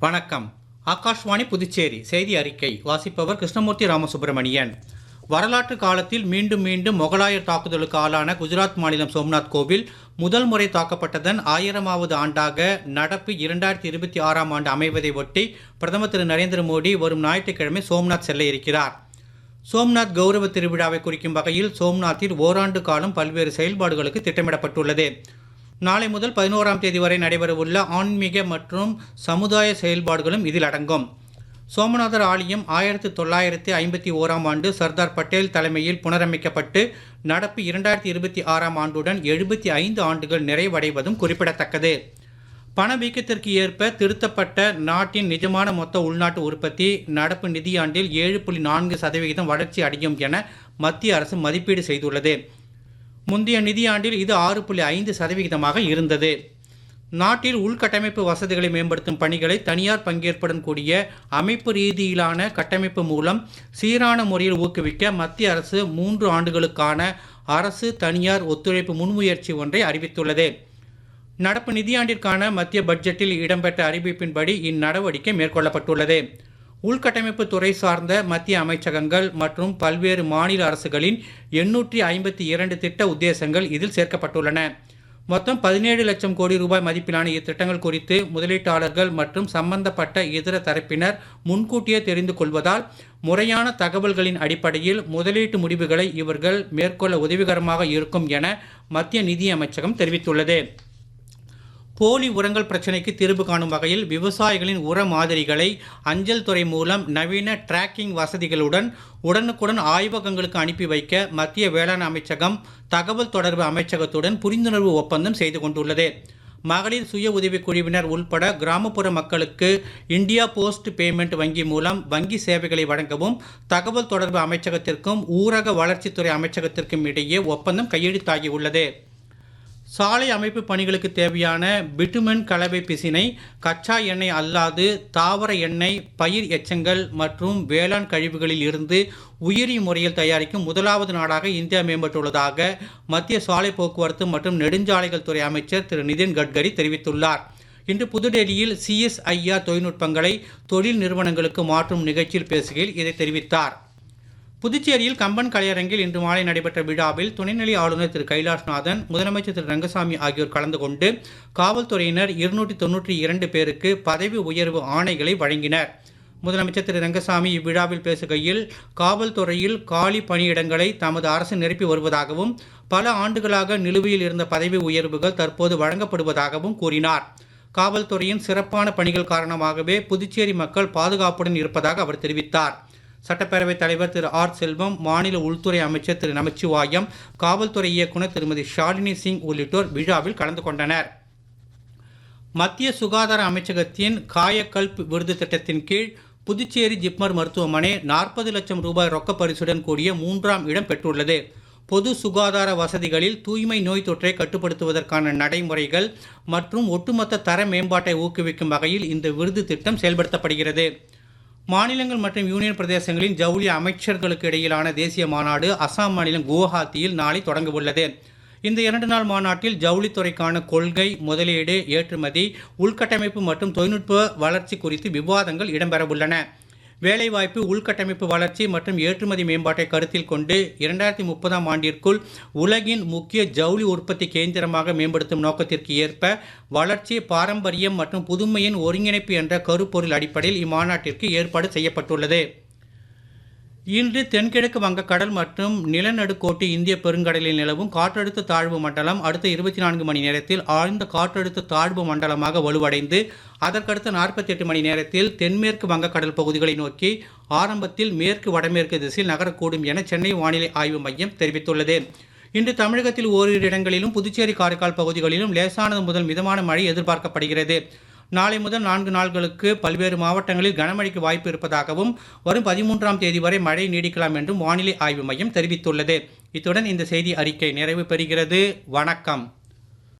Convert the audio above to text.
வணக்கம். ஆகாஷ்வாணி புதுச்சேரி செய்தி அறிக்கை வாசிப்பவர் கிருஷ்ணமூர்த்தி ராமசுப்பிரமணியன். வரலாற்று காலத்தில் மீண்டும் மீண்டும் மொகலாயர் தாக்குதலுக்கு ஆளான குஜராத் மாநிலம் சோம்நாத் கோவில் முதல் முறை தாக்கப்பட்டதன் 1000வது ஆண்டாக நடப்பு 2026ஆம் ஆண்டு அமைவதை ஒட்டி பிரதமர் திரு நரேந்திர மோடி வரும் ஞாயிற்றுக்கிழமை சோம்நாத் செல்ல இருக்கிறார். சோம்நாத் கௌரவ திருவிழாவை குறிக்கும் வகையில் சோம்நாத்தில் ஓராண்டு காலம் பல்வேறு செயல்பாடுகளுக்கு திட்டமிடப்பட்டுள்ளது. நாளை முதல் 11ஆம் தேதி வரை நடைபெறவுள்ள ஆன்மீக மற்றும் சமுதாய செயல்பாடுகளும் இதில் அடங்கும். சோமநாதர் ஆலயம் 1951ஆம் ஆண்டு சர்தார் பட்டேல் தலைமையில் புனரமைக்கப்பட்டு நடப்பு 2026ஆம் ஆண்டுடன் 75 ஆண்டுகள் நிறைவடைவதும் குறிப்பிடத்தக்கது. பணவீக்கத்திற்கு ஏற்ப திருத்தப்பட்ட நாட்டின் நிஜமான மொத்த உள்நாட்டு உற்பத்தி நடப்பு நிதியாண்டில் 7.4% வளர்ச்சி அடையும் என மத்திய அரசு மதிப்பீடு செய்துள்ளது. முந்தைய நிதியாண்டில் இது 6.5% இருந்தது. நாட்டில் உள்கட்டமைப்பு வசதிகளை மேம்படுத்தும் பணிகளை தனியார் பங்கேற்புடன் கூடிய அமைப்பு ரீதியிலான கட்டமைப்பு மூலம் சீரான முறையில் ஊக்குவிக்க மத்திய அரசு 3 ஆண்டுகளுக்கான அரசு தனியார் ஒத்துழைப்பு முன்முயற்சி ஒன்றை அறிவித்துள்ளது. நடப்பு நிதியாண்டிற்கான மத்திய பட்ஜெட்டில் இடம்பெற்ற அறிவிப்பின்படி இந்நடவடிக்கை மேற்கொள்ளப்பட்டுள்ளது. உள்கட்டமைப்பு துறை சார்ந்த மத்திய அமைச்சகங்கள் மற்றும் பல்வேறு மாநில அரசுகளின் 852 திட்ட உத்தேசங்கள் இதில் சேர்க்கப்பட்டுள்ளன. மொத்தம் 17 லட்சம் கோடி ரூபாய் மதிப்பிலான இத்திட்டங்கள் குறித்து முதலீட்டாளர்கள் மற்றும் சம்பந்தப்பட்ட இதர தரப்பினர் முன்கூட்டியே தெரிந்து கொள்வதால் முறையான தகவல்களின் அடிப்படையில் முதலீட்டு முடிவுகளை இவர்கள் மேற்கொள்ள உதவிகரமாக இருக்கும் என மத்திய நிதி அமைச்சகம் தெரிவித்துள்ளது. போலி உரங்கள் பிரச்சினைக்கு தீர்வு காணும் வகையில் விவசாயிகளின் உர மாதிரிகளை அஞ்சல் துறை மூலம் நவீன டிராக்கிங் வசதிகளுடன் உடனுக்குடன் ஆய்வகங்களுக்கு அனுப்பி வைக்க மத்திய வேளாண் அமைச்சகம் தகவல் தொடர்பு அமைச்சகத்துடன் புரிந்துணர்வு ஒப்பந்தம் செய்து கொண்டுள்ளது. மகளிர் சுய உதவிக் குழுவினர் உள்பட கிராமப்புற மக்களுக்கு இந்தியா போஸ்ட் பேமெண்ட் வங்கி மூலம் வங்கி சேவைகளை வழங்கவும் தகவல் தொடர்பு அமைச்சகத்திற்கும் ஊரக வளர்ச்சித்துறை அமைச்சகத்திற்கும் இடையே ஒப்பந்தம் கையெழுத்தாகியுள்ளது. சாலை அமைப்பு பணிகளுக்கு தேவையான பிட்டுமென் கலவை பிசினை கச்சா எண்ணெய் அல்லாது தாவர எண்ணெய், பயிர் எச்சங்கள் மற்றும் வேளாண் கழிவுகளில் இருந்து உயிரி முறையில் தயாரிக்கும் முதலாவது நாடாக இந்தியா மேம்பட்டுள்ளதாக மத்திய சாலை போக்குவரத்து மற்றும் நெடுஞ்சாலைகள் துறை அமைச்சர் திரு நிதின் கட்கரி தெரிவித்துள்ளார். இன்று புதுடெல்லியில் CSIR தொழில்நுட்பங்களை தொழில் நிறுவனங்களுக்கு மாற்றும் நிகழ்ச்சியில் பேசுகையில் இதை தெரிவித்தார். புதுச்சேரியில் கம்பன் கலையரங்கில் இன்று மாலை நடைபெற்ற விழாவில் துணைநிலை ஆளுநர் திரு கைலாஷ்நாதன், முதலமைச்சர் திரு ரங்கசாமி ஆகியோர் கலந்து கொண்டு காவல்துறையினர் 292 பேருக்கு பதவி உயர்வு ஆணைகளை வழங்கினர். முதலமைச்சர் திரு ரங்கசாமி இவ்விழாவில் பேசுகையில் காவல்துறையில் காலி பணியிடங்களை தமது அரசு நிரப்பி வருவதாகவும் பல ஆண்டுகளாக நிலுவையில் இருந்த பதவி உயர்வுகள் தற்போது வழங்கப்படுவதாகவும் கூறினார். காவல்துறையின் சிறப்பான பணிகள் காரணமாகவே புதுச்சேரி மக்கள் பாதுகாப்புடன் இருப்பதாக அவர் தெரிவித்தார். சட்டப்பேரவைத் தலைவர் திரு ஆர் செல்வம், மாநில உள்துறை அமைச்சர் திரு நமச்சிவாயம், காவல்துறை இயக்குநர் திருமதி ஷாலினி சிங் உள்ளிட்டோர் விழாவில் கலந்து கொண்டனர். மத்திய சுகாதார அமைச்சகத்தின் காயகல்ப் விருது திட்டத்தின் கீழ் புதுச்சேரி ஜிப்மர் மருத்துவமனை 40 லட்சம் ரூபாய் ரொக்க பரிசுடன் கூடிய 3ஆம் இடம் பெற்றுள்ளது. பொது சுகாதார வசதிகளில் தூய்மை நோய் தொற்றை கட்டுப்படுத்துவதற்கான நடைமுறைகள் மற்றும் ஒட்டுமொத்த தர மேம்பாட்டை ஊக்குவிக்கும் வகையில் இந்த விருது திட்டம் செயல்படுத்தப்படுகிறது. மாநிலங்கள் மற்றும் யூனியன் பிரதேசங்களின் ஜவுளி அமைச்சர்களுக்கு இடையிலான தேசிய மாநாடு அசாம் மாநிலம் குவஹாத்தியில் நாளை தொடங்கவுள்ளது. இந்த 2 நாள் மாநாட்டில் ஜவுளித்துறைக்கான கொள்கை, முதலீடு, ஏற்றுமதி, உள்கட்டமைப்பு மற்றும் தொழில்நுட்ப வளர்ச்சி குறித்து விவாதங்கள் இடம்பெறவுள்ளன. வேலைவாய்ப்பு, உள்கட்டமைப்பு வளர்ச்சி மற்றும் ஏற்றுமதி மேம்பாட்டை கருத்தில் கொண்டு 2030ஆம் ஆண்டிற்குள் உலகின் முக்கிய ஜவுளி உற்பத்தி கேந்திரமாக மேம்படுத்தும் நோக்கத்திற்கு ஏற்ப வளர்ச்சி, பாரம்பரியம் மற்றும் புதுமையின் ஒருங்கிணைப்பு என்ற கருப்பொருள் அடிப்படையில் இம்மாநாட்டிற்கு ஏற்பாடு செய்யப்பட்டுள்ளது. இன்று தென்கிழக்கு வங்கக்கடல் மற்றும் நிலநடுக்கோட்டு இந்திய பெருங்கடலில் நிலவும் காற்றழுத்த தாழ்வு மண்டலம் அடுத்த 24 மணி நேரத்தில் ஆழ்ந்த காற்றழுத்த தாழ்வு மண்டலமாக வலுவடைந்து அதற்கடுத்த 48 மணி நேரத்தில் தென்மேற்கு வங்கக்கடல் பகுதிகளை நோக்கி ஆரம்பத்தில் மேற்கு வடமேற்கு திசையில் நகரக்கூடும் என சென்னை வானிலை ஆய்வு மையம் தெரிவித்துள்ளது. இன்று தமிழகத்தில் ஓரிரு இடங்களிலும் புதுச்சேரி, காரைக்கால் பகுதிகளிலும் லேசானது முதல் மிதமான மழை எதிர்பார்க்கப்படுகிறது. நாளை முதல் 4 நாட்களுக்கு பல்வேறு மாவட்டங்களில் கனமழைக்கு வாய்ப்பு இருப்பதாகவும் வரும் 13ஆம் தேதி வரை மழை நீடிக்கலாம் என்றும் வானிலை ஆய்வு மையம் தெரிவித்துள்ளது. இத்துடன் இந்த செய்தி அறிக்கை நிறைவு பெறுகிறது. வணக்கம்.